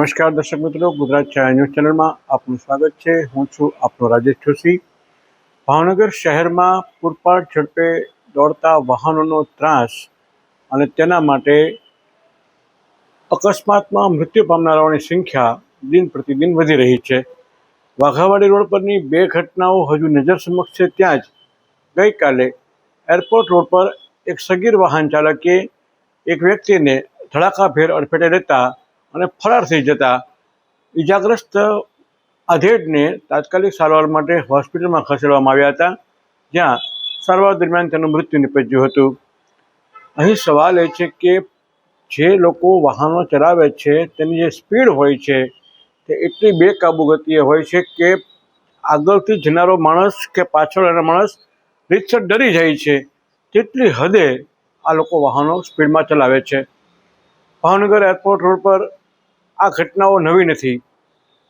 નમસ્કાર દર્શક મિત્રો, ગુજરાત છાયા ન્યૂઝ ચેનલમાં આપનું સ્વાગત છે। હું છું આપનો રાજેશ જોશી। ભાવનગર શહેરમાં પૂરપાટ ઝડપે દોડતા વાહનોનો ત્રાસ અને તેના માટે અકસ્માતમાં મૃત્યુ પામનારાઓની સંખ્યા દિન પ્રતિદિન વધી રહી છે। વાઘાવાડી રોડ પરની બે ઘટનાઓ હજુ નજર સમક્ષ છે। ત્યાં જ ગઈકાલે એરપોર્ટ રોડ પર એક સગીર વાહન ચાલકે એક વ્યક્તિને ધડાકાભેર અડફેટે લેતા અને ફરાર થઈ જતા ઈજાગ્રસ્ત આધેડને તાત્કાલિક સારવાર માટે હોસ્પિટલમાં ખસેડવામાં આવ્યા હતા, જ્યાં સારવાર દરમિયાન તેનું મૃત્યુ નિપજ્યું હતું। અહીં સવાલ એ છે કે જે લોકો વાહનો ચલાવે છે તેની જે સ્પીડ હોય છે તે એટલી બેકાબૂ ગતિએ હોય છે કે આગળથી જનારો માણસ કે પાછળ રહેલો માણસ રીતસર ડરી જાય છે। તેટલી હદે આ લોકો વાહનો સ્પીડમાં ચલાવે છે। ભાવનગર એરપોર્ટ રોડ પર આ ઘટનાઓ નવી નથી।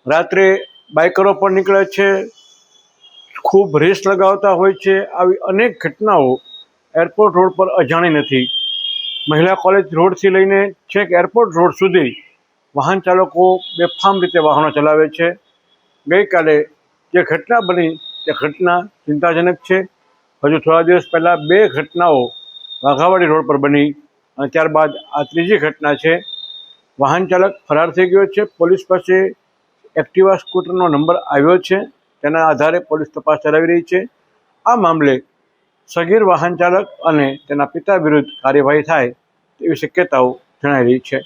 રાત્રે બાઇકરો પણ નીકળે છે, ખૂબ રેસ લગાવતા હોય છે। આવી અનેક ઘટનાઓ એરપોર્ટ રોડ પર અજાણી નથી। મહિલા કોલેજ રોડથી લઈને છેક એરપોર્ટ રોડ સુધી વાહન ચાલકો બેફામ રીતે વાહનો ચલાવે છે। ગઈકાલે જે ઘટના બની તે ઘટના ચિંતાજનક છે। હજુ થોડા દિવસ પહેલાં બે ઘટનાઓ વાઘાવાડી રોડ પર બની અને ત્યારબાદ આ ત્રીજી ઘટના છે। વાહન ચાલક ફરાર થઈ ગયો છે। પોલીસ પાસે એક્ટિવા સ્કૂટરનો નંબર આવ્યો છે, તેના આધારે પોલીસ તપાસ ચલાવી રહી છે। આ મામલે સગીર વાહન ચાલક અને તેના પિતા વિરુદ્ધ કાર્યવાહી થાય તેવી શક્યતાઓ જણાઈ રહી છે।